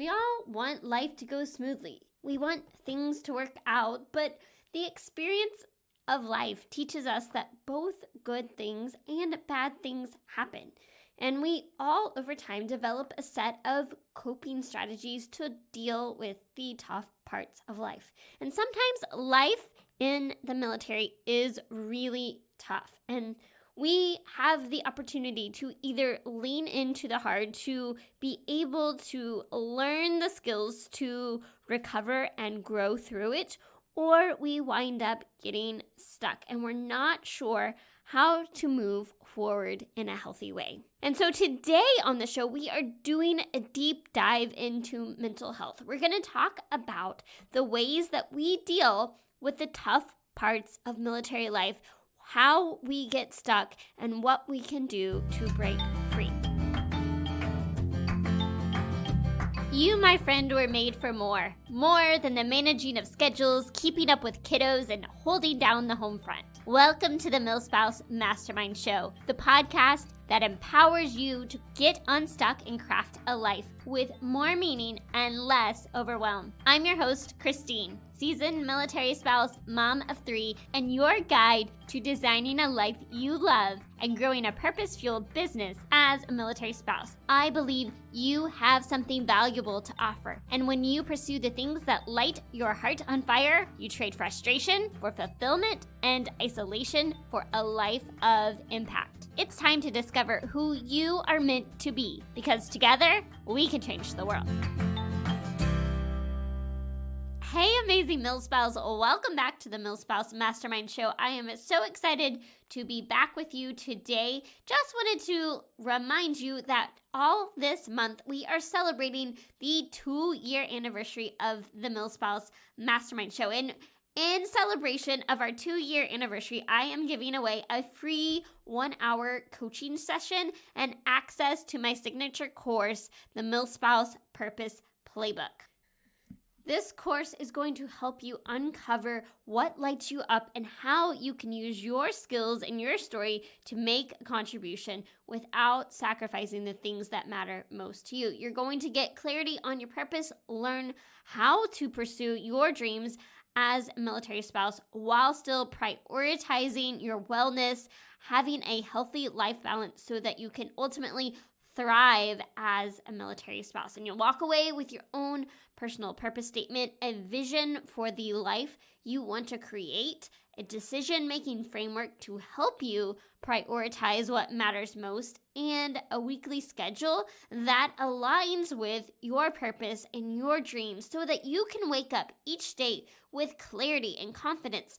We all want life to go smoothly. We want things to work out, but the experience of life teaches us that both good things and bad things happen. And we all, over time, develop a set of coping strategies to deal with the tough parts of life. And sometimes life in the military is really tough. And we have the opportunity to either lean into the hard, to be able to learn the skills to recover and grow through it, or we wind up getting stuck and we're not sure how to move forward in a healthy way. And so today on the show, we are doing a deep dive into mental health. We're going to talk about the ways that we deal with the tough parts of military life, how we get stuck, and what we can do to break free. You, my friend, were made for more. More than the managing of schedules, keeping up with kiddos, and holding down the home front. Welcome to the MilSpouse Mastermind Show, the podcast that empowers you to get unstuck and craft a life with more meaning and less overwhelm. I'm your host, Christine, seasoned military spouse, mom of 3, and your guide to designing a life you love and growing a purpose-fueled business as a military spouse. I believe you have something valuable to offer, and when you pursue the things that light your heart on fire, you trade frustration for fulfillment and isolation for a life of impact. It's time to discover who you are meant to be, because together we can change the world. Hey, amazing MilSpouse. Welcome back to the MilSpouse Mastermind Show. I am so excited to be back with you today. Just wanted to remind you that all this month we are celebrating the 2-year anniversary of the MilSpouse Mastermind Show. And in celebration of our 2-year anniversary, I am giving away a free 1-hour coaching session and access to my signature course, the MilSpouse Purpose Playbook. This course is going to help you uncover what lights you up and how you can use your skills and your story to make a contribution without sacrificing the things that matter most to you. You're going to get clarity on your purpose, learn how to pursue your dreams as a military spouse while still prioritizing your wellness, having a healthy life balance so that you can ultimately thrive as a military spouse. And you'll walk away with your own personal purpose statement, a vision for the life you want to create, a decision-making framework to help you prioritize what matters most, and a weekly schedule that aligns with your purpose and your dreams so that you can wake up each day with clarity and confidence,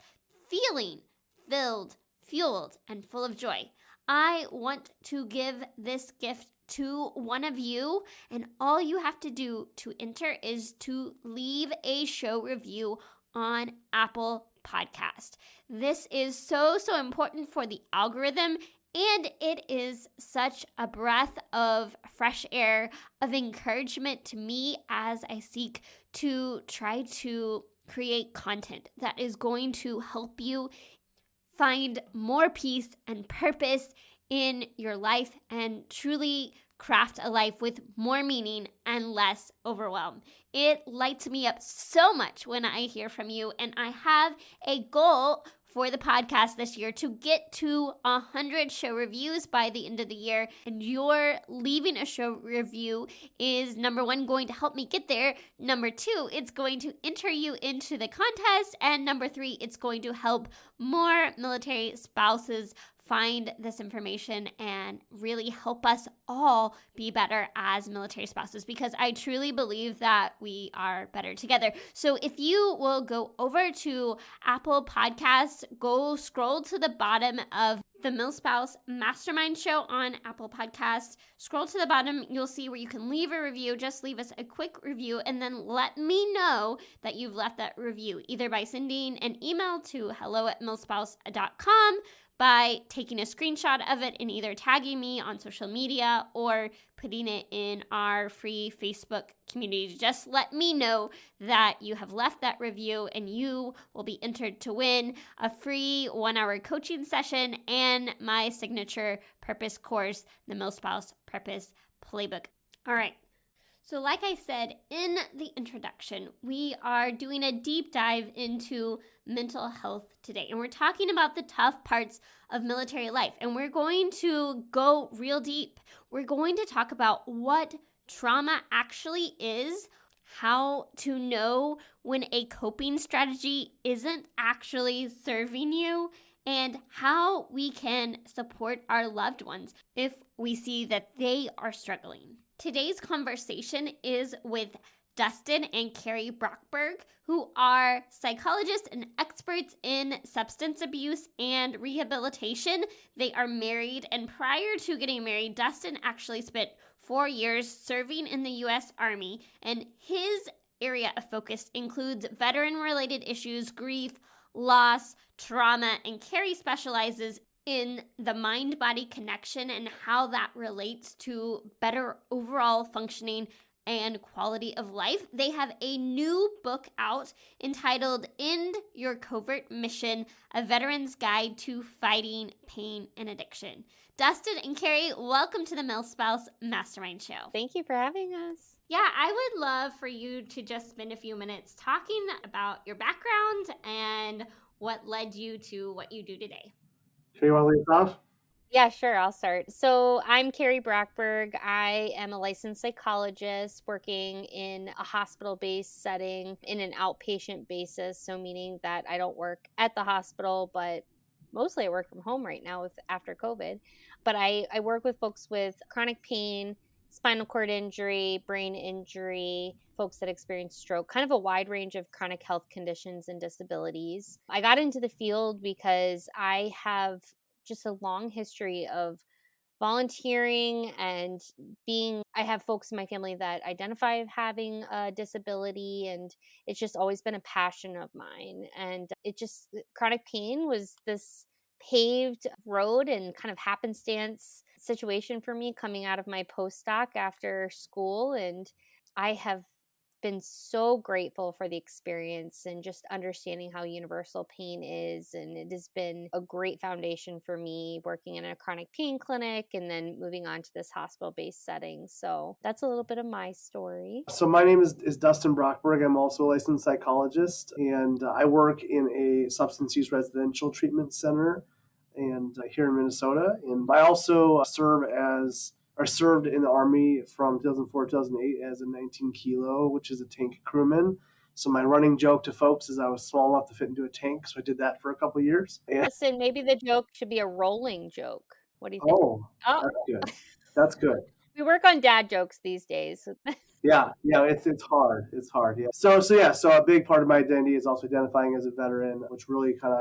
feeling filled, fueled, and full of joy. I want to give this gift to one of you, and all you have to do to enter is to leave a show review on Apple Podcast. This is so important for the algorithm, and it is such a breath of fresh air, of encouragement to me as I seek to try to create content that is going to help you find more peace and purpose in your life and truly craft a life with more meaning and less overwhelm. It lights me up so much when I hear from you, and I have a goal for the podcast this year to get to 100 show reviews by the end of the year, and your leaving a show review is, number 1, going to help me get there. Number 2, it's going to enter you into the contest, and number 3, it's going to help more military spouses find this information and really help us all be better as military spouses, because I truly believe that we are better together. So if you will go over to Apple Podcasts, go scroll to the bottom of the MilSpouse Mastermind Show on Apple Podcasts. Scroll to the bottom, you'll see where you can leave a review. Just leave us a quick review and then let me know that you've left that review, either by sending an email to hello@milspouse.com, by taking a screenshot of it and either tagging me on social media or putting it in our free Facebook community. Just let me know that you have left that review, and you will be entered to win a free 1-hour coaching session and my signature purpose course, the MilSpouse Purpose Playbook. All right. So, like I said in the introduction, we are doing a deep dive into mental health today. And we're talking about the tough parts of military life. And we're going to go real deep. We're going to talk about what trauma actually is, how to know when a coping strategy isn't actually serving you, and how we can support our loved ones if we see that they are struggling. Today's conversation is with Dustin and Kerry Brockberg, who are psychologists and experts in substance abuse and rehabilitation. They are married, and prior to getting married, Dustin actually spent 4 years serving in the U.S. Army, and his area of focus includes veteran-related issues, grief, loss, trauma, and Kerry specializes in the mind-body connection and how that relates to better overall functioning and quality of life. They have a new book out entitled End Your Covert Mission, A Veteran's Guide to Fighting Pain and Addiction. Dustin and Kerry, welcome to the MilSpouse Mastermind Show. Thank you for having us. Yeah, I would love for you to just spend a few minutes talking about your background and what led you to what you do today. Sure, you want to lead us off? Yeah, sure. I'll start. So I'm Kerry Brockberg. I am a licensed psychologist working in a hospital-based setting in an outpatient basis. So meaning that I don't work at the hospital, but mostly I work from home right now after COVID. But I work with folks with chronic pain, spinal cord injury, brain injury, folks that experience stroke, kind of a wide range of chronic health conditions and disabilities. I got into the field because I have just a long history of volunteering and I have folks in my family that identify as having a disability, and it's just always been a passion of mine. And chronic pain was this paved road and kind of happenstance situation for me coming out of my postdoc after school. And I have been so grateful for the experience and just understanding how universal pain is. And it has been a great foundation for me working in a chronic pain clinic and then moving on to this hospital-based setting. So that's a little bit of my story. So my name is Dustin Brockberg. I'm also a licensed psychologist, and I work in a substance use residential treatment center and here in Minnesota. And I also served in the Army from 2004 to 2008 as a 19 kilo, which is a tank crewman. So my running joke to folks is I was small enough to fit into a tank, so I did that for a couple of years. And Listen, maybe the joke should be a rolling joke. What do you think? oh, that's good. That's good. We work on dad jokes these days. Yeah, it's hard. It's hard. Yeah. So a big part of my identity is also identifying as a veteran, which really kind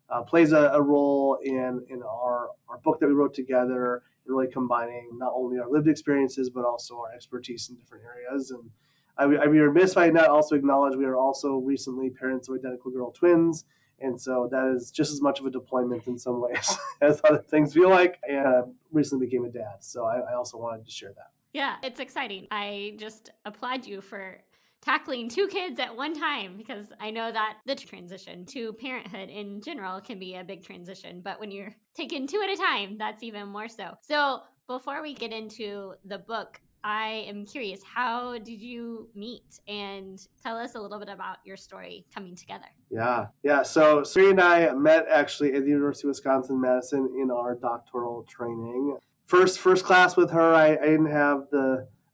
of plays a role in our book that we wrote together, and really combining not only our lived experiences but also our expertise in different areas. And I'd be remiss if I did not also acknowledge we are also recently parents of identical girl twins. And so that is just as much of a deployment in some ways as other things feel like. And recently became a dad. So I also wanted to share that. Yeah, it's exciting. I just applaud you for tackling 2 kids at one time, because I know that the transition to parenthood in general can be a big transition. But when you're taking 2 at a time, that's even more so. So before we get into the book, I am curious, how did you meet? And tell us a little bit about your story coming together. Yeah. So Siri and I met actually at the University of Wisconsin-Madison in our doctoral training. First class with her, I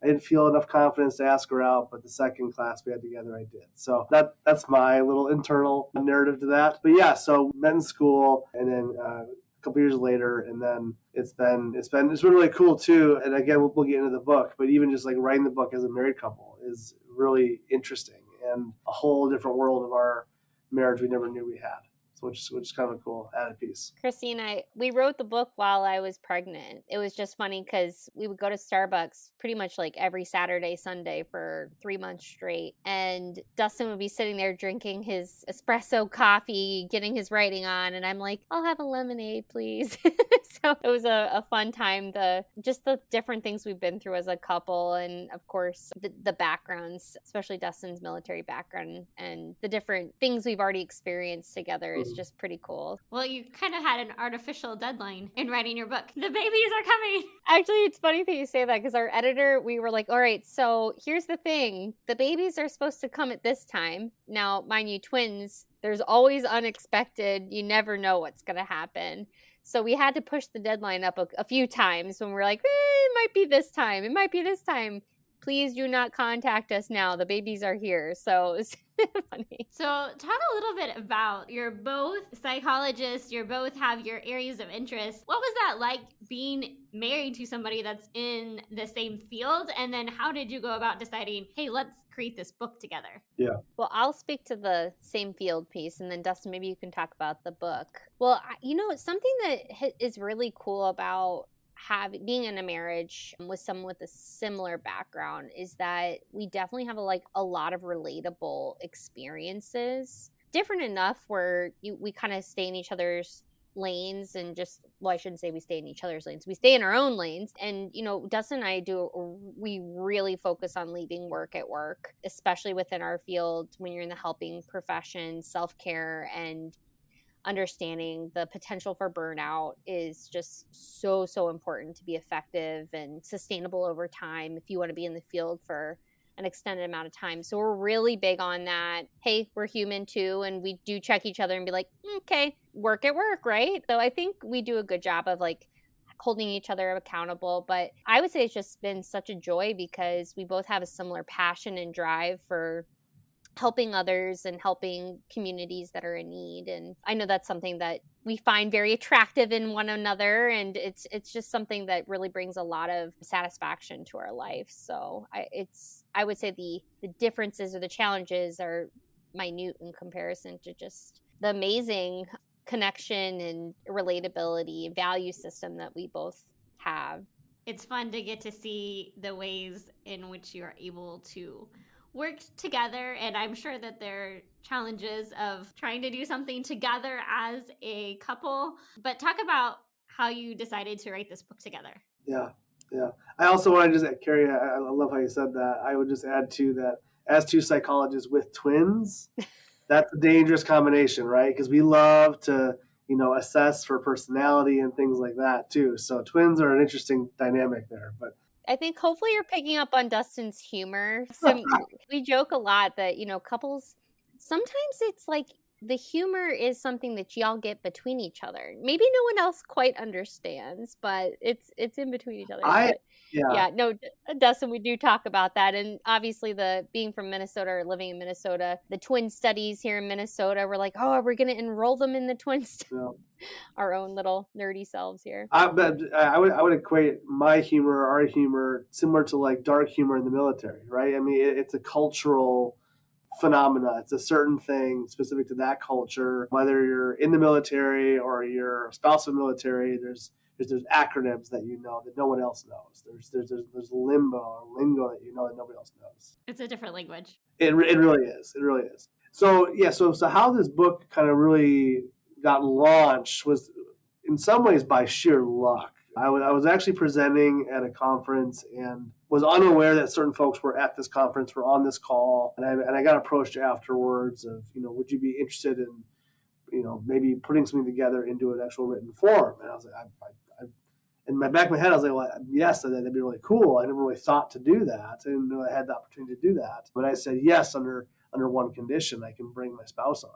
didn't feel enough confidence to ask her out, but the second class we had together, I did. So that's my little internal narrative to that. But yeah, so met in school, and then a couple years later, and then it's been really cool too. And again, we'll get into the book, but even just like writing the book as a married couple is really interesting and a whole different world of our marriage we never knew we had. Which is kind of a cool added piece. Christine, we wrote the book while I was pregnant. It was just funny because we would go to Starbucks pretty much like every Saturday, Sunday for 3 months straight. And Dustin would be sitting there drinking his espresso coffee, getting his writing on. And I'm like, I'll have a lemonade, please. So it was a fun time. The different things we've been through as a couple. And of course, the backgrounds, especially Dustin's military background and the different things we've already experienced together is was just pretty cool. Well, you kind of had an artificial deadline in writing your book. The babies are coming. Actually, it's funny that you say that because our editor, we were like, all right, so here's the thing. The babies are supposed to come at this time. Now, mind you, twins, there's always unexpected. You never know what's going to happen. So we had to push the deadline up a few times when we're like, it might be this time. It might be this time. Please do not contact us now. The babies are here. So it's funny. So talk a little bit about, you're both psychologists, you both have your areas of interest. What was that like being married to somebody that's in the same field? And then how did you go about deciding, hey, let's create this book together? Yeah. Well, I'll speak to the same field piece, and then Dustin, maybe you can talk about the book. Well, something that is really cool about being in a marriage with someone with a similar background is that we definitely have a lot of relatable experiences, different enough where we kind of stay in each other's lanes and I shouldn't say we stay in each other's lanes. We stay in our own lanes. And, Dustin and I we really focus on leaving work at work, especially within our field when you're in the helping profession, self-care, and understanding the potential for burnout is just so, so important to be effective and sustainable over time if you want to be in the field for an extended amount of time. So we're really big on that. Hey, we're human too. And we do check each other and be like, okay, work at work, right? So I think we do a good job of holding each other accountable. But I would say it's just been such a joy because we both have a similar passion and drive for helping others and helping communities that are in need. And I know that's something that we find very attractive in one another. And it's just something that really brings a lot of satisfaction to our life. So I would say the differences or the challenges are minute in comparison to just the amazing connection and relatability value system that we both have. It's fun to get to see the ways in which you are able to work together, and I'm sure that there are challenges of trying to do something together as a couple. But talk about how you decided to write this book together. Yeah. I also want to just, Kerry, I love how you said that. I would just add to that, as two psychologists with twins, that's a dangerous combination, right? Because we love to, assess for personality and things like that too. So twins are an interesting dynamic there, but I think hopefully you're picking up on Dustin's humor. So we joke a lot that, couples, sometimes it's like the humor is something that y'all get between each other. Maybe no one else quite understands, but it's in between each other. Dustin, we do talk about that. And obviously being from Minnesota or living in Minnesota, the twin studies here in Minnesota, we're like, oh, are we going to enroll them in the twin studies? No. Our own little nerdy selves here. I would equate my humor, our humor, similar to dark humor in the military, right? I mean, it's a cultural phenomena. It's a certain thing specific to that culture. Whether you're in the military or you're a spouse of the military, there's acronyms that that no one else knows. There's limbo or lingo that that nobody else knows. It's a different language. It really is. It really is. So so how this book kind of really got launched was in some ways by sheer luck. I was actually presenting at a conference and was unaware that certain folks were at this conference, were on this call, and I got approached afterwards of, would you be interested in, maybe putting something together into an actual written form? And I was like, in my back of my head, I was like, well, yes, that'd be really cool. I never really thought to do that. I didn't know I had the opportunity to do that. But I said yes under one condition: I can bring my spouse on.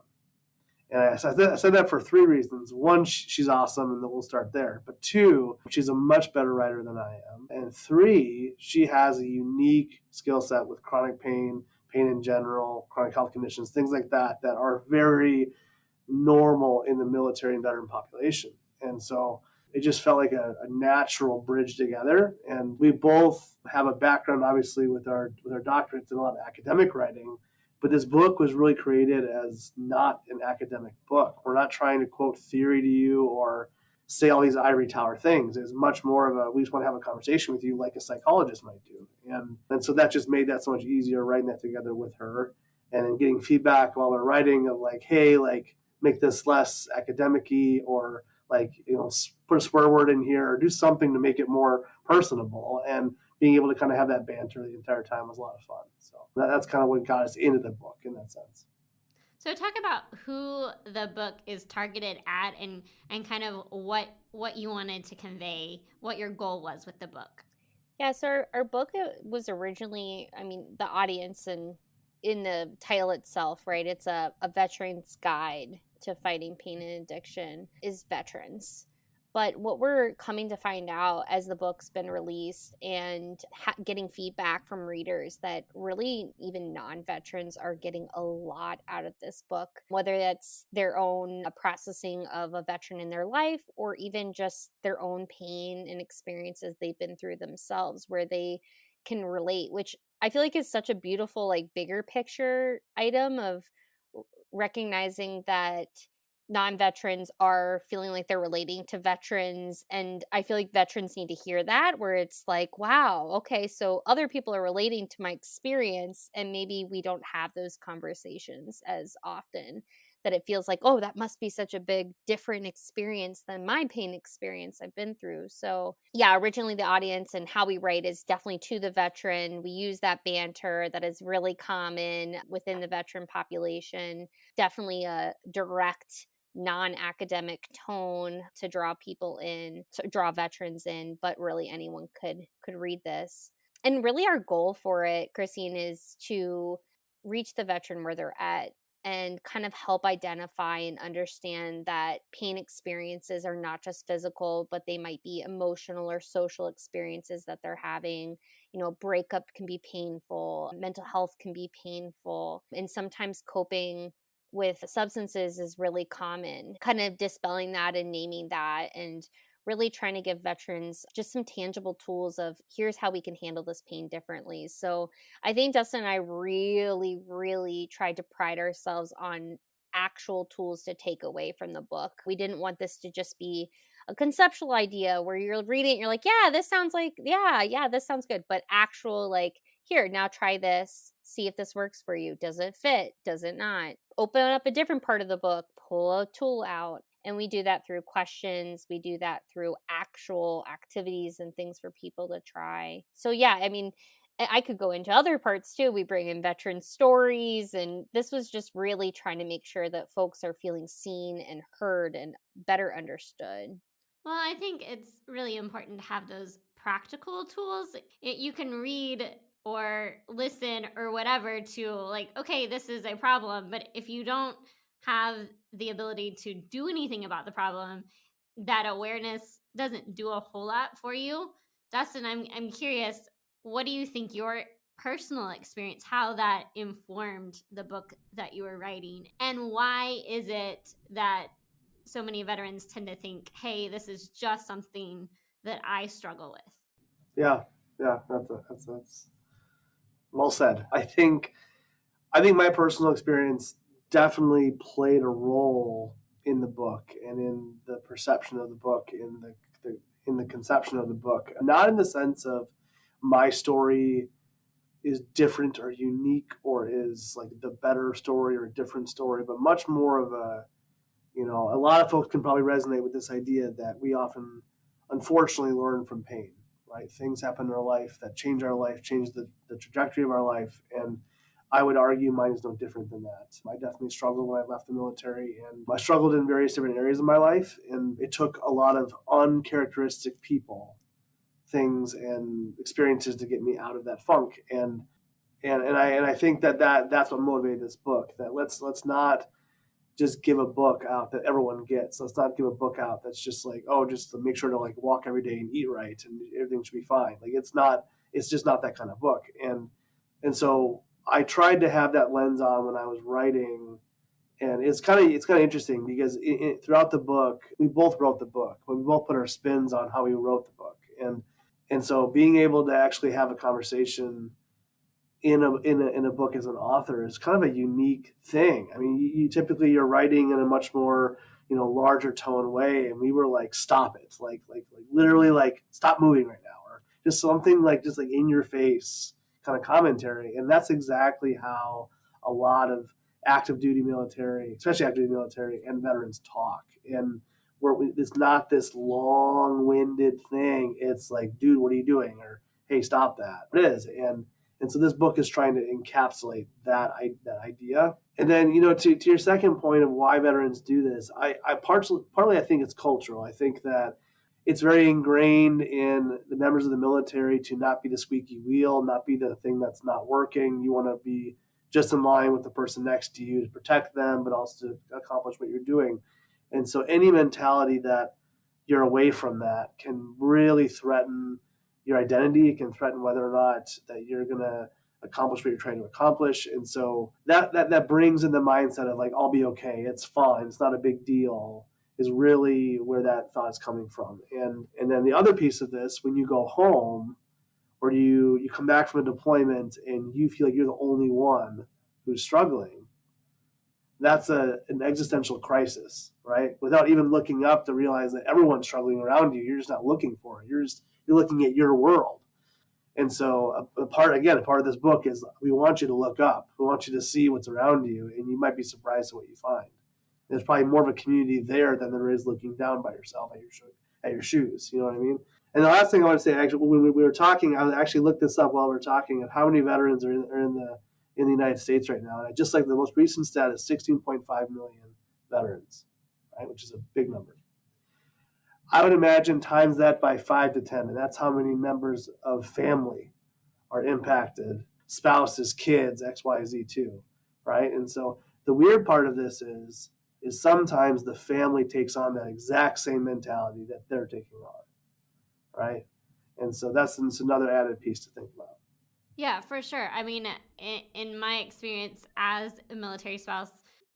And I said that for three reasons. One, she's awesome, and then we'll start there. But two, she's a much better writer than I am. And three, she has a unique skill set with chronic pain in general, chronic health conditions, things like that are very normal in the military and veteran population. And so it just felt like a natural bridge together. And we both have a background, obviously, with our doctorates in a lot of academic writing. But this book was really created as not an academic book. We're not trying to quote theory to you or say all these ivory tower things. It's much more of we just want to have a conversation with you like a psychologist might do. And so that just made that so much easier, writing that together with her. And then getting feedback while we're writing of hey, make this less academic-y, or put a swear word in here, or do something to make it more personable. And being able to kind of have that banter the entire time was a lot of fun. So that's kind of what got us into the book in that sense. So talk about who the book is targeted at, and kind of what you wanted to convey, what your goal was with the book. Yeah, so our book was originally, I mean, the audience and in the title itself, right? It's a veteran's guide to fighting pain and addiction is veterans. But what we're coming to find out as the book's been released and getting feedback from readers that really even non-veterans are getting a lot out of this book, whether that's their own processing of a veteran in their life or even just their own pain and experiences they've been through themselves where they can relate, which I feel like is such a beautiful, like, bigger picture item of recognizing that non-veterans are feeling like they're relating to veterans, and I feel like veterans need to hear that, where it's like, wow, okay, so other people are relating to my experience, and maybe we don't have those conversations as often, that it feels like, oh, that must be such a big different experience than my pain experience I've been through. So yeah, originally the audience and how we write is definitely to the veteran. We use that banter that is really common within the veteran population, definitely a direct non-academic tone to draw people in, to draw veterans in, but really anyone could read this. And really our goal for it, Christine, is to reach the veteran where they're at and kind of help identify and understand that pain experiences are not just physical, but they might be emotional or social experiences that they're having. You know, breakup can be painful, mental health can be painful, and sometimes coping with substances is really common. Kind of dispelling that and naming that, and really trying to give veterans just some tangible tools of here's how we can handle this pain differently. So I think Dustin and I really, really tried to pride ourselves on actual tools to take away from the book. We didn't want this to just be a conceptual idea where you're reading it, you're like, yeah, this sounds like, yeah, this sounds good. But actual, like, here, now try this, see if this works for you. Does it fit? Does it not? Open up a different part of the book, pull a tool out. And we do that through questions. We do that through actual activities and things for people to try. So, yeah, I mean, I could go into other parts too. We bring in veteran stories, and this was just really trying to make sure that folks are feeling seen and heard and better understood. Well, I think it's really important to have those practical tools. You can read or listen or whatever to, like, okay, this is a problem, but if you don't have the ability to do anything about the problem, that awareness doesn't do a whole lot for you. Dustin, I'm curious, what do you think your personal experience, how that informed the book that you were writing, and why is it that so many veterans tend to think, hey, this is just something that I struggle with? Yeah, yeah, that's well said. I think my personal experience definitely played a role in the book and in the perception of the book, in the conception of the book. Not in the sense of my story is different or unique or is like the better story or a different story, but much more of a lot of folks can probably resonate with this idea that we often, unfortunately, learn from pain, right? Things happen in our life that change our life, change the trajectory of our life. And I would argue mine is no different than that. I definitely struggled when I left the military, and I struggled in various different areas of my life. And it took a lot of uncharacteristic people, things, and experiences to get me out of that funk. And I think that's what motivated this book. That let's not just give a book out that everyone gets. Let's not give a book out that's just like, oh, just to make sure to like walk every day and eat right and everything should be fine. Like it's just not that kind of book. And so I tried to have that lens on when I was writing. And it's kind of interesting because throughout the book, we both wrote the book, but we both put our spins on how we wrote the book. And so being able to actually have a conversation in a book as an author is kind of a unique thing. I mean, you typically you're writing in a much more larger tone way, and we were like, stop it, like literally like stop moving right now, or just something like just like in your face kind of commentary, and that's exactly how a lot of active duty military, especially active duty military and veterans talk, and where it's not this long-winded thing. It's like, dude, what are you doing? Or hey, stop that. It is, And so this book is trying to encapsulate that idea. And then, to your second point of why veterans do this, I partly I think it's cultural. I think that it's very ingrained in the members of the military to not be the squeaky wheel, not be the thing that's not working. You want to be just in line with the person next to you to protect them, but also to accomplish what you're doing. And so any mentality that you're away from that can really threaten your identity. It can threaten whether or not that you're going to accomplish what you're trying to accomplish. And so that brings in the mindset of like, I'll be okay. It's fine. It's not a big deal, is really where that thought is coming from. And then the other piece of this, when you go home or you come back from a deployment and you feel like you're the only one who's struggling, that's an existential crisis, right? Without even looking up to realize that everyone's struggling around you. You're just not looking for it. You're looking at your world. And so a part of this book is we want you to look up. We want you to see what's around you, and you might be surprised at what you find. There's probably more of a community there than there is looking down by yourself at your shoes. You know what I mean? And the last thing I want to say, actually, when we were talking, I actually looked this up while we were talking of how many veterans are in the United States right now. And I just like the most recent stat is 16.5 million veterans, right? Which is a big number. I would imagine times that by 5 to 10, and that's how many members of family are impacted, spouses, kids, X, Y, Z too, right? And so the weird part of this is sometimes the family takes on that exact same mentality that they're taking on, right? And so that's another added piece to think about. Yeah, for sure. I mean, in my experience as a military spouse,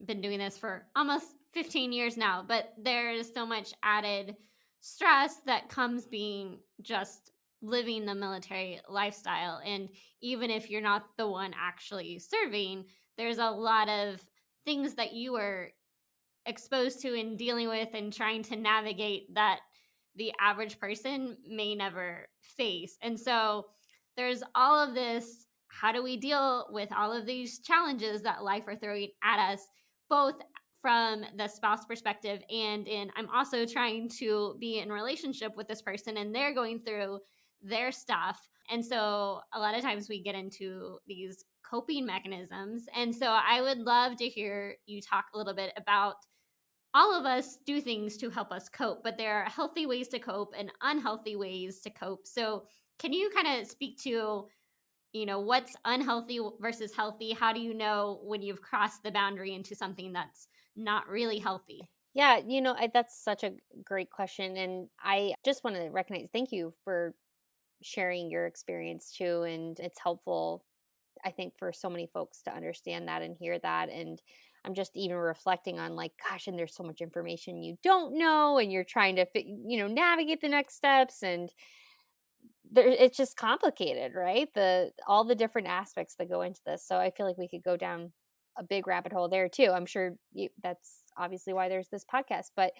been doing this for almost 15 years now, but there's so much added stress that comes being just living the military lifestyle. And even if you're not the one actually serving, there's a lot of things that you are exposed to and dealing with and trying to navigate that the average person may never face. And so there's all of this, how do we deal with all of these challenges that life are throwing at us, both from the spouse perspective and in I'm also trying to be in relationship with this person and they're going through their stuff. And so a lot of times we get into these coping mechanisms. And so I would love to hear you talk a little bit about all of us do things to help us cope, but there are healthy ways to cope and unhealthy ways to cope. So, can you kind of speak to, what's unhealthy versus healthy? How do you know when you've crossed the boundary into something that's not really healthy? Yeah, that's such a great question. And I just want to recognize, thank you for sharing your experience too. And it's helpful, I think, for so many folks to understand that and hear that. And I'm just even reflecting on like, gosh, and there's so much information you don't know, and you're trying to, navigate the next steps, and it's just complicated, right? All the different aspects that go into this. So I feel like we could go down a big rabbit hole there too. I'm sure that's obviously why there's this podcast, but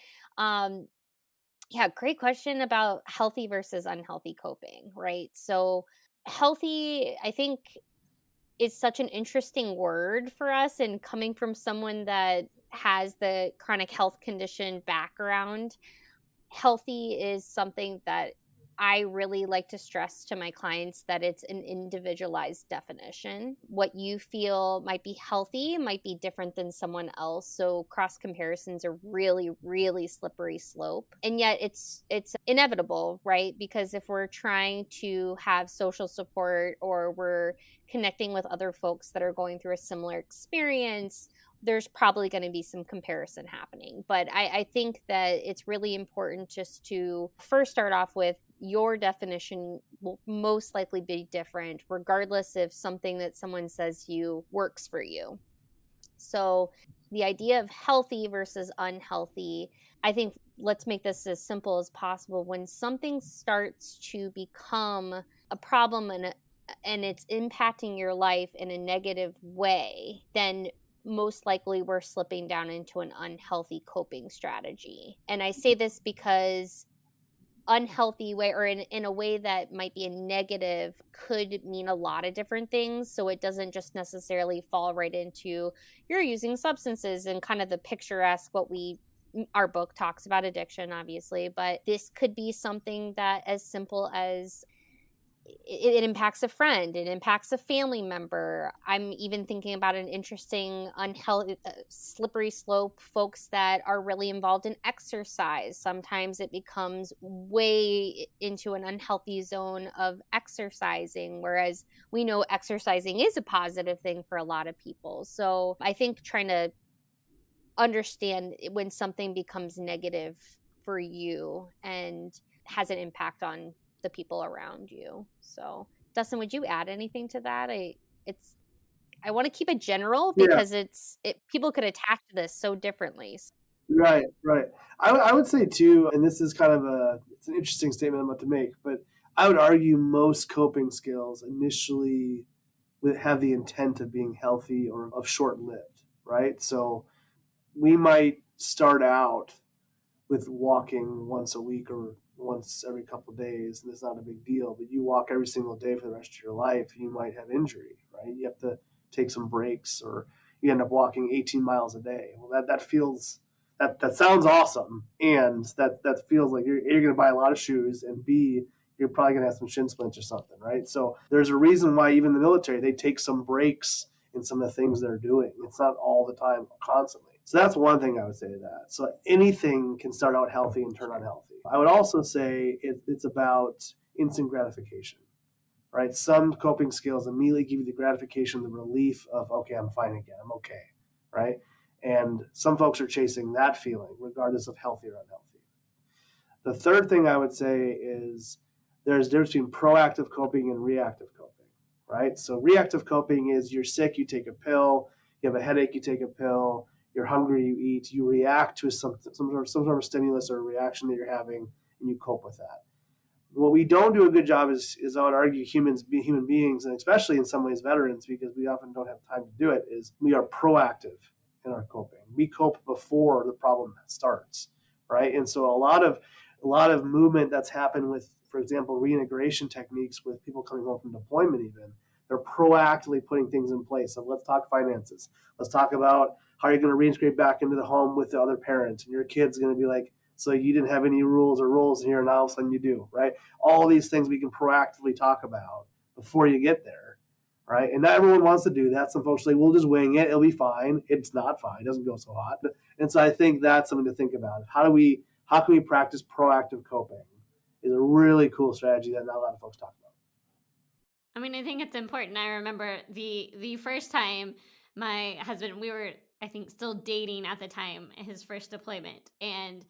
yeah, great question about healthy versus unhealthy coping, right? So healthy, I think, is such an interesting word for us, and coming from someone that has the chronic health condition background, healthy is something that I really like to stress to my clients, that it's an individualized definition. What you feel might be healthy might be different than someone else. So cross comparisons are really, really slippery slope. And yet it's inevitable, right? Because if we're trying to have social support or we're connecting with other folks that are going through a similar experience, there's probably going to be some comparison happening. But I think that it's really important just to first start off with your definition will most likely be different, regardless if something that someone says to you works for you. So the idea of healthy versus unhealthy, I think let's make this as simple as possible. When something starts to become a problem and it's impacting your life in a negative way, then most likely we're slipping down into an unhealthy coping strategy. And I say this because unhealthy way, or in a way that might be a negative, could mean a lot of different things. So it doesn't just necessarily fall right into you're using substances and kind of the picturesque our book talks about addiction, obviously, but this could be something that as simple as it impacts a friend, it impacts a family member. I'm even thinking about an interesting, unhealthy, slippery slope, folks that are really involved in exercise. Sometimes it becomes way into an unhealthy zone of exercising, whereas we know exercising is a positive thing for a lot of people. So I think trying to understand when something becomes negative for you and has an impact on the people around you. So, Dustin, would you add anything to that? I want to keep it general Yeah, because people could attach to this so differently. right, right. I would say too, and this is kind of it's an interesting statement I'm about to make, but I would argue most coping skills initially have the intent of being healthy or of short lived, right? So we might start out with walking once a week or once every couple of days, and it's not a big deal. But you walk every single day for the rest of your life, you might have injury, right? You have to take some breaks, or you end up walking 18 miles a day. Well, that feels that sounds awesome, and that feels like you're going to buy a lot of shoes, and B, you're probably going to have some shin splints or something, right? So there's a reason why even the military, they take some breaks in some of the things they're doing. It's not all the time, constantly. So that's one thing I would say to that. So anything can start out healthy and turn unhealthy. I would also say it's about instant gratification, right? Some coping skills immediately give you the gratification, the relief of, okay, I'm fine again, I'm okay, right? And some folks are chasing that feeling, regardless of healthy or unhealthy. The third thing I would say is there's a difference between proactive coping and reactive coping, right? So reactive coping is you're sick, you take a pill, you have a headache, you take a pill, you're hungry, you eat, you react to some sort of stimulus or reaction that you're having, and you cope with that. What we don't do a good job is I would argue human beings, and especially in some ways veterans, because we often don't have time to do it, is we are proactive in our coping. We cope before the problem starts, right? And so a lot of movement that's happened with, for example, reintegration techniques with people coming home from deployment, even they're proactively putting things in place. So let's talk finances. Let's talk about how you're going to reintegrate back into the home with the other parent, and your kid's going to be like, so you didn't have any rules or roles here, and all of a sudden you do, right? All these things we can proactively talk about before you get there, right? And not everyone wants to do that. Some folks say, we'll just wing it. It'll be fine. It's not fine. It doesn't go so hot. And so I think that's something to think about. How can we practice proactive coping is a really cool strategy that not a lot of folks talk about. I mean, I think it's important. I remember the first time my husband, we were, I think, still dating at the time, his first deployment. And,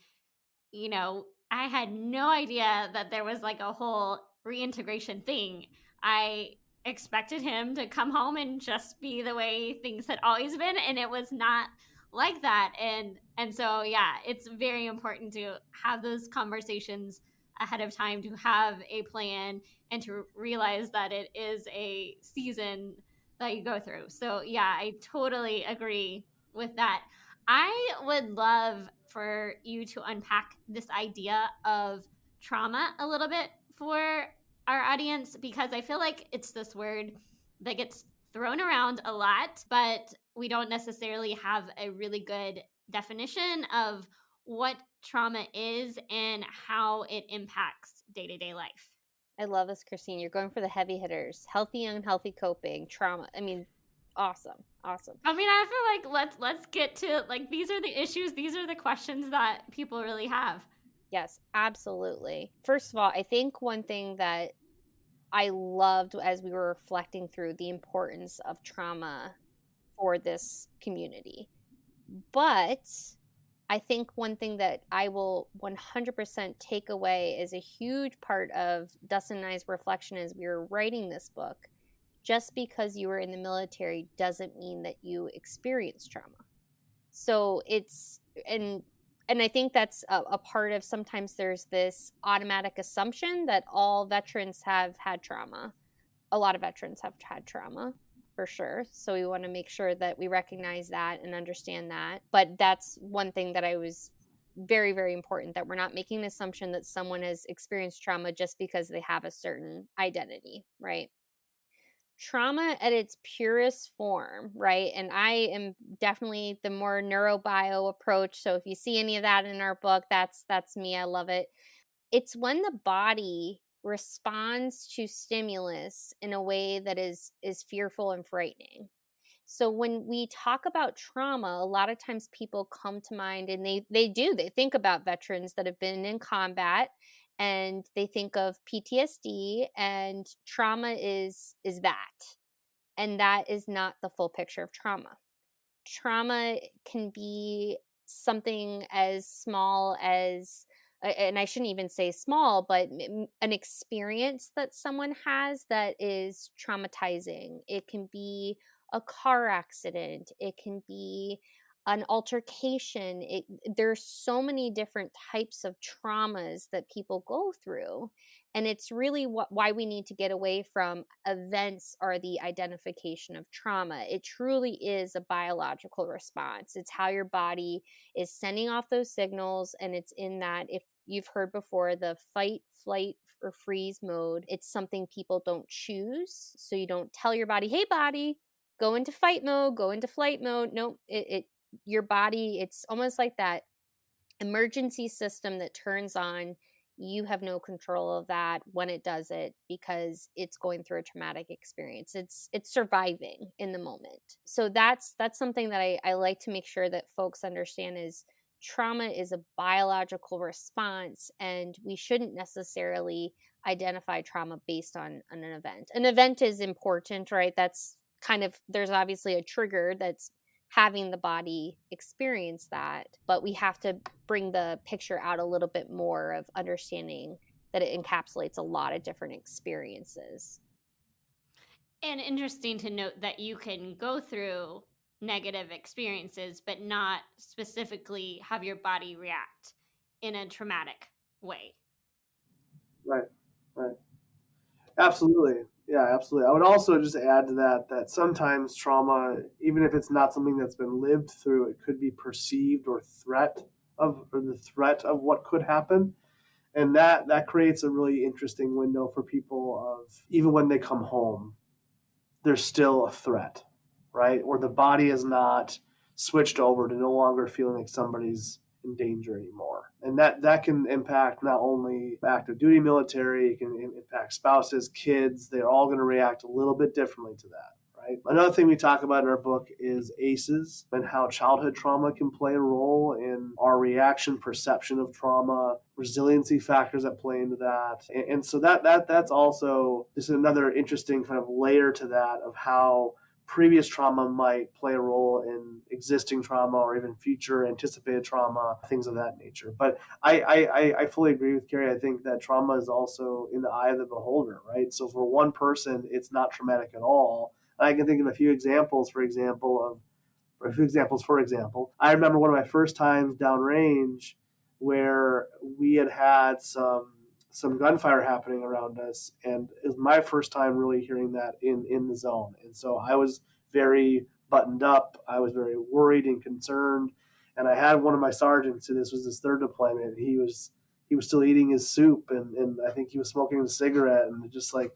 I had no idea that there was like a whole reintegration thing. I expected him to come home and just be the way things had always been, and it was not like that. And so yeah, it's very important to have those conversations ahead of time, to have a plan, and to realize that it is a season that you go through. So yeah, I totally agree with that. I would love for you to unpack this idea of trauma a little bit for our audience, because I feel like it's this word that gets thrown around a lot, but we don't necessarily have a really good definition of what trauma is and how it impacts day to day life. I love this, Christine. You're going for the heavy hitters, healthy and unhealthy coping, trauma. I mean, awesome, awesome. I mean, I feel like let's get to, like, these are the issues, these are the questions that people really have. Yes, absolutely. First of all, I think one thing that I loved as we were reflecting through the importance of trauma for this community. But I think one thing that I will 100% take away is a huge part of Dustin and I's reflection as we were writing this book. Just because you were in the military doesn't mean that you experience trauma. So it's, and I think that's a part of, sometimes there's this automatic assumption that all veterans have had trauma. A lot of veterans have had trauma, for sure. So we want to make sure that we recognize that and understand that. But that's one thing that I was very, very important, that we're not making an assumption that someone has experienced trauma just because they have a certain identity, right? Trauma at its purest form, right? And I am definitely the more neurobio approach. So if you see any of that in our book, that's me. I love it. It's when the body responds to stimulus in a way that is fearful and frightening. So when we talk about trauma, a lot of times people come to mind, and they think about veterans that have been in combat, and they think of PTSD, and trauma is that. And that is not the full picture of trauma. Trauma can be something as small as, and I shouldn't even say small, but an experience that someone has that is traumatizing. It can be a car accident, it can be an altercation. There's so many different types of traumas that people go through, and it's really why we need to get away from events or the identification of trauma. It truly is a biological response. It's how your body is sending off those signals, and it's in that, if you've heard before, the fight, flight, or freeze mode. It's something people don't choose. So you don't tell your body, hey body, go into fight mode, go into flight mode. No, your body, it's almost like that emergency system that turns on. You have no control of that when it does it, because it's going through a traumatic experience. It's surviving in the moment. So that's something that I like to make sure that folks understand, is trauma is a biological response, and we shouldn't necessarily identify trauma based on an event. An event is important, right? That's kind of, there's obviously a trigger that's having the body experience that, but we have to bring the picture out a little bit more of understanding that it encapsulates a lot of different experiences. And interesting to note that you can go through negative experiences, but not specifically have your body react in a traumatic way. Right. Right. Absolutely. Yeah, absolutely. I would also just add to that sometimes trauma, even if it's not something that's been lived through, it could be perceived or the threat of what could happen. And that creates a really interesting window for people of, even when they come home, there's still a threat, right? Or the body is not switched over to no longer feeling like somebody's in danger anymore. And that can impact not only active duty military, it can impact spouses, kids. They're all going to react a little bit differently to that. Right? Another thing we talk about in our book is ACEs, and how childhood trauma can play a role in our reaction, perception of trauma, resiliency factors that play into that. And so that's also just another interesting kind of layer to that, of how previous trauma might play a role in existing trauma or even future anticipated trauma, things of that nature. But I fully agree with Kerry. I think that trauma is also in the eye of the beholder, right? So for one person, it's not traumatic at all. I can think of a few examples, for example, I remember one of my first times downrange where we had some gunfire happening around us, and it was my first time really hearing that in the zone. And so I was very buttoned up. I was very worried and concerned. And I had one of my sergeants, and this was his third deployment. He was still eating his soup, and I think he was smoking a cigarette, and just like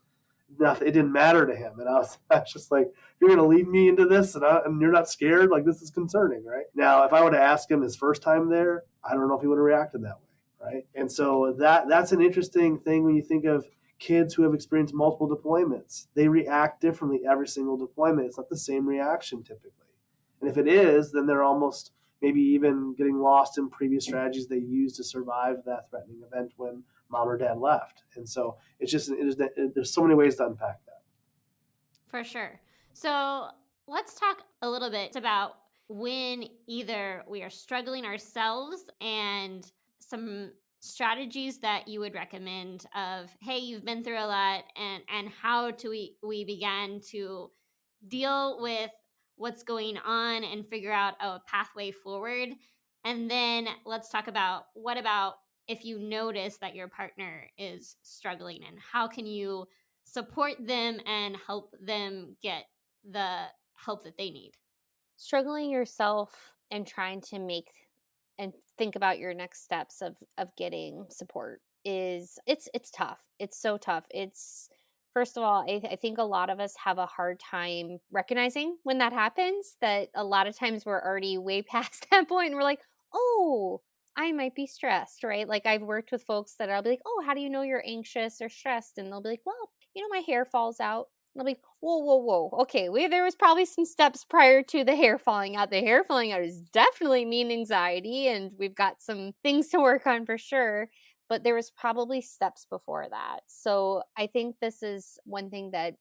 nothing, it didn't matter to him. And I was just like, you're going to lead me into this, and you're not scared? Like, this is concerning, right? Now, if I would have asked him his first time there, I don't know if he would have reacted that way, right? And so that's an interesting thing when you think of kids who have experienced multiple deployments. They react differently every single deployment. It's not the same reaction typically. And if it is, then they're almost maybe even getting lost in previous strategies they used to survive that threatening event when mom or dad left. And so there's so many ways to unpack that. For sure. So let's talk a little bit about when either we are struggling ourselves, and some strategies that you would recommend of, hey, you've been through a lot, and how do we begin to deal with what's going on and figure out a pathway forward. And then let's talk about, what about if you notice that your partner is struggling, and how can you support them and help them get the help that they need? Struggling yourself and trying to make and think about your next steps of getting support is, it's tough. It's so tough. It's, first of all, I think a lot of us have a hard time recognizing when that happens, that a lot of times we're already way past that point, and we're like, oh, I might be stressed, right? Like I've worked with folks that I'll be like, oh, how do you know you're anxious or stressed? And they'll be like, well, my hair falls out. And I'll be like, whoa, whoa, whoa. Okay, there was probably some steps prior to the hair falling out. The hair falling out is definitely mean anxiety, and we've got some things to work on for sure. But there was probably steps before that. So I think this is one thing that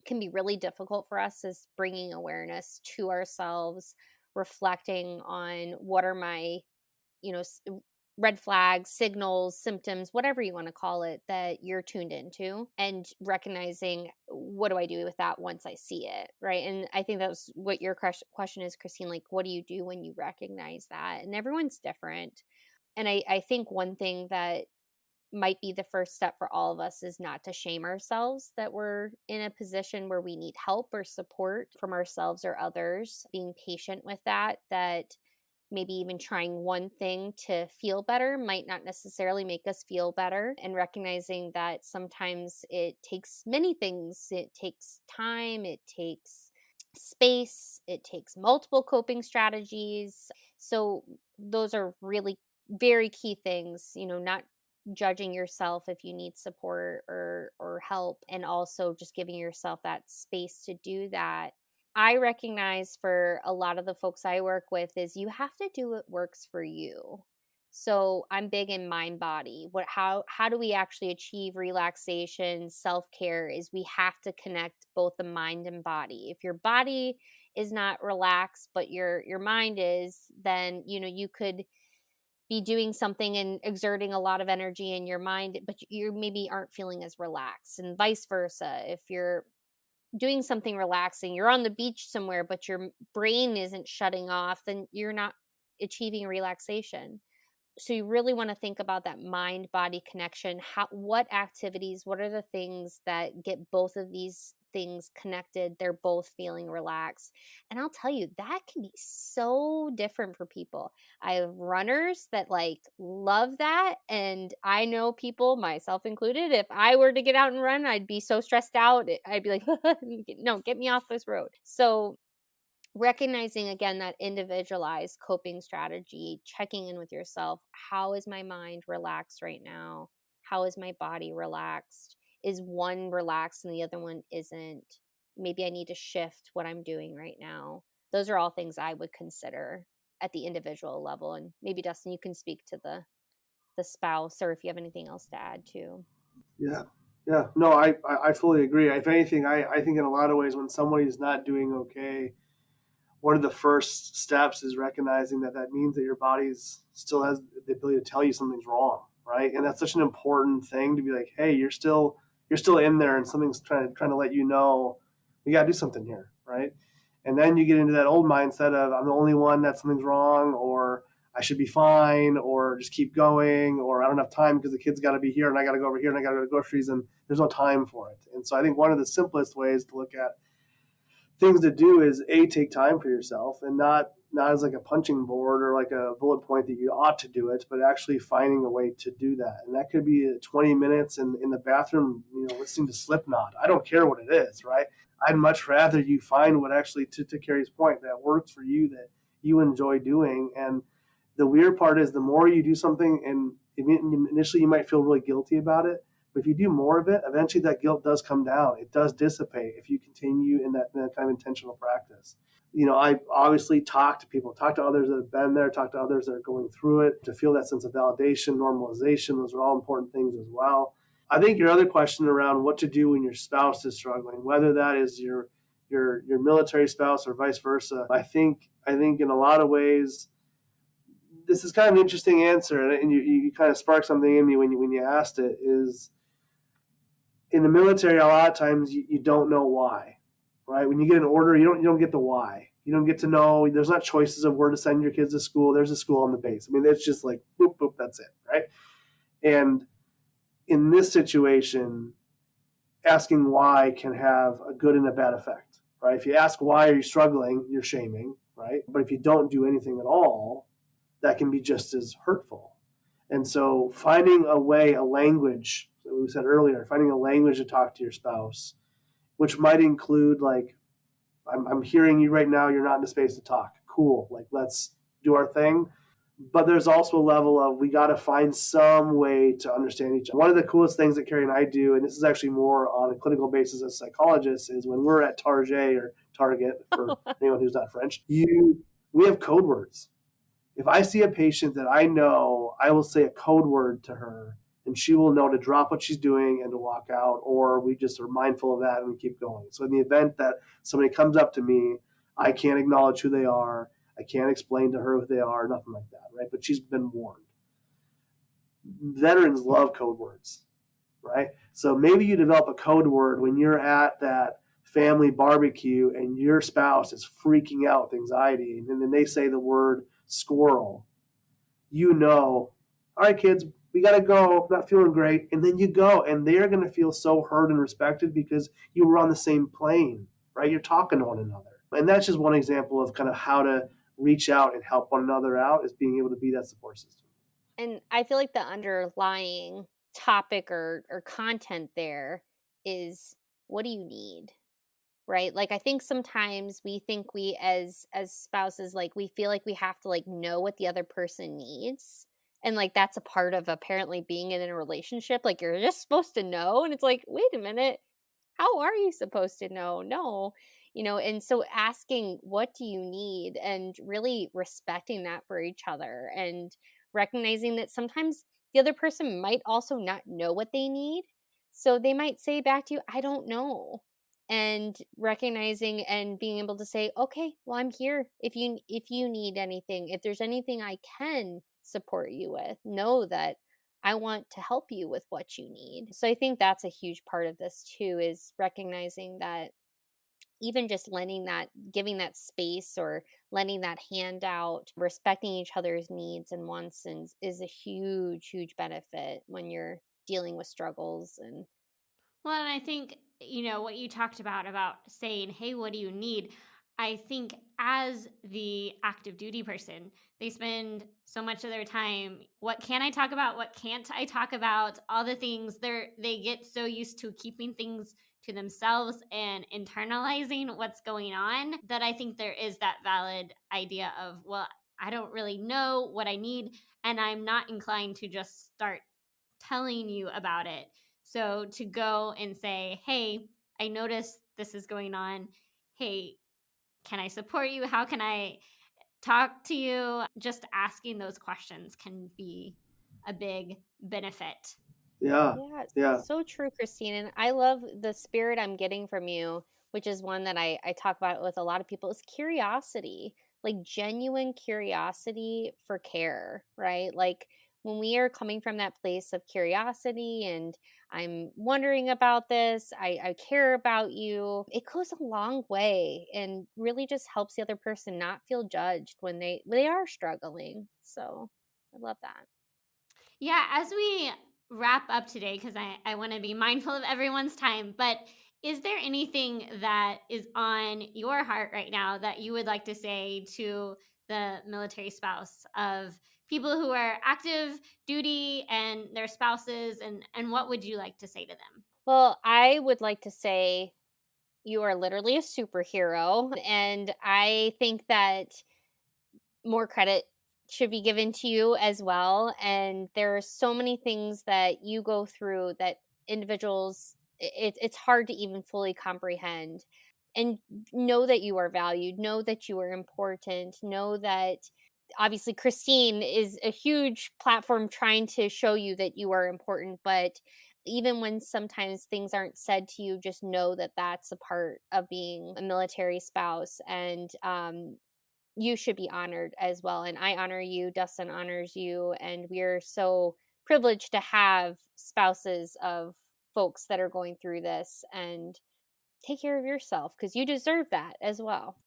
can be really difficult for us, is bringing awareness to ourselves, reflecting on what are my you know, red flags, signals, symptoms, whatever you want to call it, that you're tuned into, and recognizing what do I do with that once I see it, right? And I think that's what your question is, Christine. Like, what do you do when you recognize that? And everyone's different. And I think one thing that might be the first step for all of us is not to shame ourselves that we're in a position where we need help or support from ourselves or others, being patient with that maybe even trying one thing to feel better might not necessarily make us feel better, and recognizing that sometimes it takes many things. It takes time, it takes space, it takes multiple coping strategies. So those are really very key things, not judging yourself if you need support or help, and also just giving yourself that space to do that. I recognize for a lot of the folks I work with is you have to do what works for you. So I'm big in mind body. How do we actually achieve relaxation, self-care, is we have to connect both the mind and body. If your body is not relaxed but your mind is, then you could be doing something and exerting a lot of energy in your mind, but you maybe aren't feeling as relaxed, and vice versa. If you're doing something relaxing, you're on the beach somewhere, but your brain isn't shutting off, then you're not achieving relaxation. So you really want to think about that mind body connection. What activities, what are the things that get both of these things connected? They're both feeling relaxed. And I'll tell you, that can be so different for people. I have runners that love that. And I know people, myself included, if I were to get out and run, I'd be so stressed out. I'd be like, no, get me off this road. So recognizing again that individualized coping strategy, checking in with yourself. How is my mind relaxed right now? How is my body relaxed? Is one relaxed and the other one isn't? Maybe I need to shift what I'm doing right now. Those are all things I would consider at the individual level. And maybe Dustin, you can speak to the spouse, or if you have anything else to add too. Yeah. Yeah. No, I fully agree. If anything, I think in a lot of ways when somebody's not doing okay, one of the first steps is recognizing that means that your body's still has the ability to tell you something's wrong, right? And that's such an important thing to be like, hey, you're still in there, and something's trying to let you know we got to do something here, right? And then you get into that old mindset of I'm the only one that something's wrong, or I should be fine, or just keep going, or I don't have time because the kid's got to be here and I got to go over here and I got to go to groceries and there's no time for it. And so I think one of the simplest ways to look at things to do is take time for yourself, and not as like a punching board or like a bullet point that you ought to do it, but actually finding a way to do that. And that could be 20 minutes in the bathroom, listening to Slipknot. I don't care what it is, right? I'd much rather you find what actually, to Carrie's point, that works for you, that you enjoy doing. And the weird part is the more you do something, and initially you might feel really guilty about it, but if you do more of it, eventually that guilt does come down. It does dissipate if you continue in that kind of intentional practice. I obviously talk to people, talk to others that have been there, talk to others that are going through it, to feel that sense of validation, normalization. Those are all important things as well. I think your other question around what to do when your spouse is struggling, whether that is your military spouse or vice versa, I think in a lot of ways, this is kind of an interesting answer, and you kind of sparked something in me when you asked it. Is in the military, a lot of times you don't know why, right? When you get an order, you don't get the why. You don't get to know. There's not choices of where to send your kids to school. There's a school on the base. I mean, it's just like boop boop. That's it, right? And in this situation, asking why can have a good and a bad effect, right? If you ask why are you struggling, you're shaming, right? But if you don't do anything at all, that can be just as hurtful. And so finding a way, a language, we said earlier, finding a language to talk to your spouse, which might include I'm hearing you right now, you're not in a space to talk. Cool. Let's do our thing. but there's also a level of we got to find some way to understand each other. One of the coolest things that Kerry and I do, and this is actually more on a clinical basis as psychologists, is when we're at Target or Target for anyone who's not French, we have code words. If I see a patient that I know, I will say a code word to her, and she will know to drop what she's doing and to walk out, or we just are mindful of that and we keep going. So in the event that somebody comes up to me, I can't acknowledge who they are. I can't explain to her who they are, nothing like that, right? But she's been warned. Veterans love code words, right? So maybe you develop a code word when you're at that family barbecue and your spouse is freaking out with anxiety, and then they say the word squirrel. All right, kids, we got to go. I'm not feeling great. And then you go, and they're going to feel so heard and respected because you were on the same plane, right? You're talking to one another. And that's just one example of kind of how to reach out and help one another out, is being able to be that support system. And I feel like the underlying topic or content there is, what do you need? Right? Like, I think sometimes we think we as spouses, like, we feel like we have to, like, know what the other person needs. And like, that's a part of apparently being in a relationship. Like, you're just supposed to know. And it's like, wait a minute, how are you supposed to know? No. And so asking, what do you need? And really respecting that for each other, and recognizing that sometimes the other person might also not know what they need. So they might say back to you, I don't know. And recognizing and being able to say, okay, well, I'm here. If you need anything, if there's anything I can support you with, know that I want to help you with what you need. So I think that's a huge part of this too, is recognizing that even just giving that space or letting that hand out, respecting each other's needs and wants, and is a huge, huge benefit when you're dealing with struggles. And Well, and I think, what you talked about saying, hey, what do you need? I think as the active duty person, they spend so much of their time, what can I talk about? What can't I talk about? All the things they get so used to keeping things to themselves and internalizing what's going on, that I think there is that valid idea of, well, I don't really know what I need, and I'm not inclined to just start telling you about it. So to go and say, hey, I noticed this is going on. Hey, can I support you? How can I talk to you? Just asking those questions can be a big benefit. Yeah, yeah, it's yeah, so true, Christine. And I love the spirit I'm getting from you, which is one that I talk about with a lot of people, is curiosity, like genuine curiosity for care, right? Like, when we are coming from that place of curiosity and I'm wondering about this, I care about you, it goes a long way and really just helps the other person not feel judged when they are struggling. So I love that. Yeah, as we wrap up today, because I want to be mindful of everyone's time, but is there anything that is on your heart right now that you would like to say to the military spouse of people who are active duty and their spouses, and what would you like to say to them? Well, I would like to say you are literally a superhero. And I think that more credit should be given to you as well. And there are so many things that you go through that individuals, it's hard to even fully comprehend. And know that you are valued, know that you are important, know that obviously Christine is a huge platform trying to show you that you are important. But even when sometimes things aren't said to you, just know that that's a part of being a military spouse. And you should be honored as well. And I honor you, Dustin honors you, and we're so privileged to have spouses of folks that are going through this. And take care of yourself, because you deserve that as well.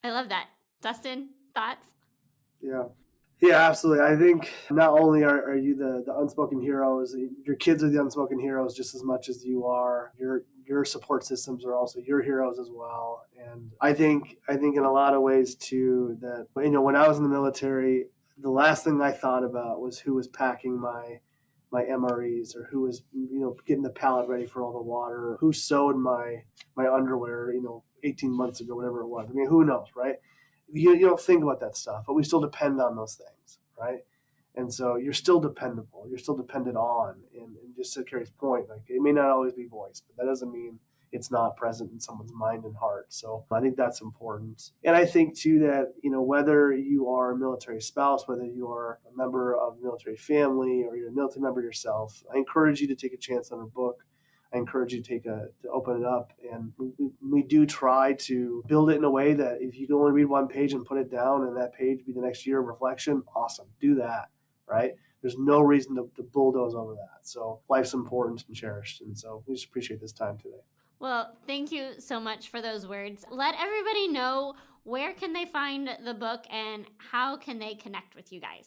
I love that. Dustin, thoughts? yeah. Yeah, absolutely. I think not only are you the unspoken heroes, your kids are the unspoken heroes just as much as you are. Your support systems are also your heroes as well. And I think in a lot of ways too, that when I was in the military, the last thing I thought about was who was packing my MREs, or who was getting the pallet ready for all the water, or who sewed my underwear 18 months ago, whatever it was. I mean, who knows, right? you don't think about that stuff, but we still depend on those things, right? And so you're still dependable. You're still dependent on. And just to Carrie's point, like, it may not always be voiced, but that doesn't mean it's not present in someone's mind and heart. So I think that's important. And I think too that, whether you are a military spouse, whether you are a member of a military family, or you're a military member yourself, I encourage you to take a chance on her book. I encourage you to open it up. And we do try to build it in a way that if you can only read one page and put it down, and that page be the next year of reflection, awesome, do that, right? There's no reason to bulldoze over that. So life's important and cherished. And so we just appreciate this time today. Well, thank you so much for those words. Let everybody know, where can they find the book and how can they connect with you guys?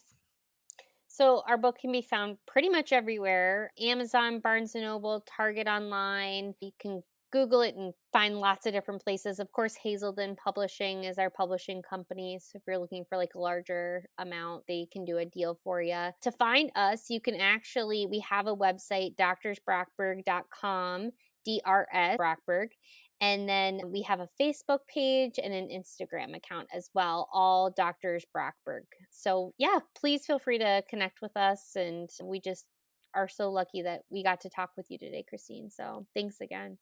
So our book can be found pretty much everywhere: Amazon, Barnes & Noble, Target online. You can Google it and find lots of different places. Of course, Hazelden Publishing is our publishing company. So if you're looking for like a larger amount, they can do a deal for you. To find us, you can we have a website, drsbrockberg.com, DRS Brockberg. And then we have a Facebook page and an Instagram account as well, all Drs. Brockberg. So yeah, please feel free to connect with us. And we just are so lucky that we got to talk with you today, Christine. So thanks again.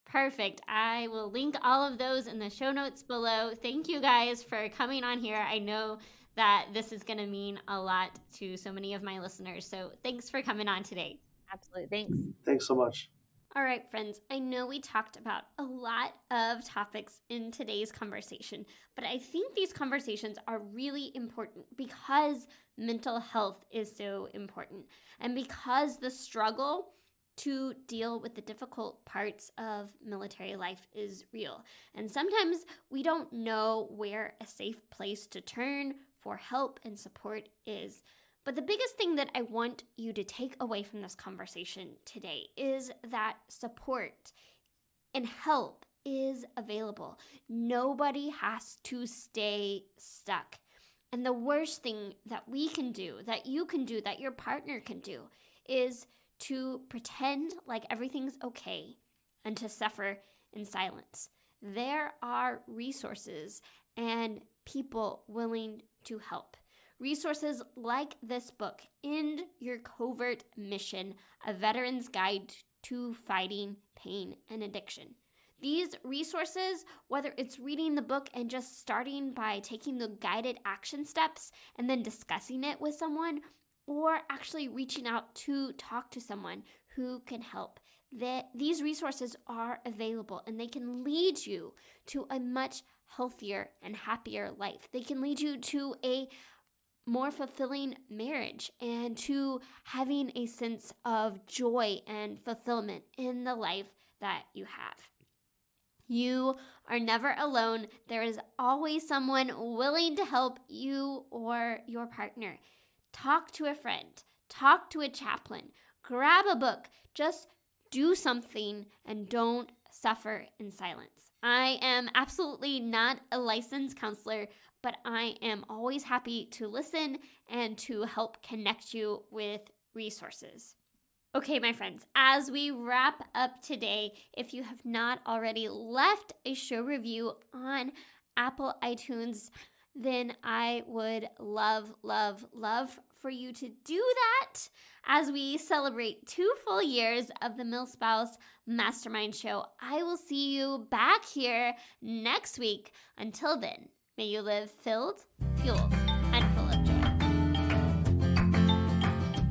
Perfect. I will link all of those in the show notes below. Thank you guys for coming on here. I know that this is going to mean a lot to so many of my listeners. So thanks for coming on today. Absolutely. Thanks. Thanks so much. All right, friends, I know we talked about a lot of topics in today's conversation, but I think these conversations are really important because mental health is so important, and because the struggle to deal with the difficult parts of military life is real. And sometimes we don't know where a safe place to turn for help and support is. But the biggest thing that I want you to take away from this conversation today is that support and help is available. Nobody has to stay stuck. And the worst thing that we can do, that you can do, that your partner can do, is to pretend like everything's okay and to suffer in silence. There are resources and people willing to help. Resources like this book, End Your Covert Mission, A Veteran's Guide to Fighting Pain and Addiction. These resources, whether it's reading the book and just starting by taking the guided action steps and then discussing it with someone, or actually reaching out to talk to someone who can help, these resources are available and they can lead you to a much healthier and happier life. They can lead you to a more fulfilling marriage and to having a sense of joy and fulfillment in the life that you have. You are never alone. There is always someone willing to help you or your partner. Talk to a friend, talk to a chaplain, grab a book, just do something and don't suffer in silence. I am absolutely not a licensed counselor, but I am always happy to listen and to help connect you with resources. Okay, my friends, as we wrap up today, if you have not already left a show review on Apple iTunes, then I would love for you to do that as we celebrate 2 full years of the MilSpouse Mastermind Show. I will see you back here next week. Until then, may you live filled, fueled, and full of joy.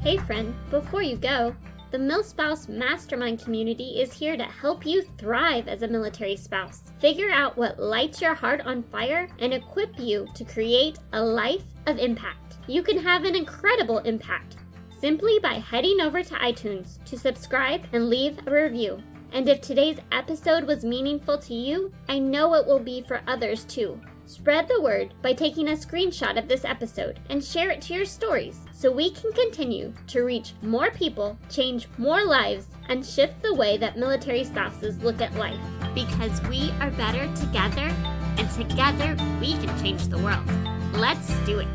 Hey friend, before you go, the MilSpouse Mastermind community is here to help you thrive as a military spouse. Figure out what lights your heart on fire and equip you to create a life of impact. You can have an incredible impact simply by heading over to iTunes to subscribe and leave a review. And if today's episode was meaningful to you, I know it will be for others too. Spread the word by taking a screenshot of this episode and share it to your stories so we can continue to reach more people, change more lives, and shift the way that military spouses look at life. Because we are better together, and together we can change the world. Let's do it.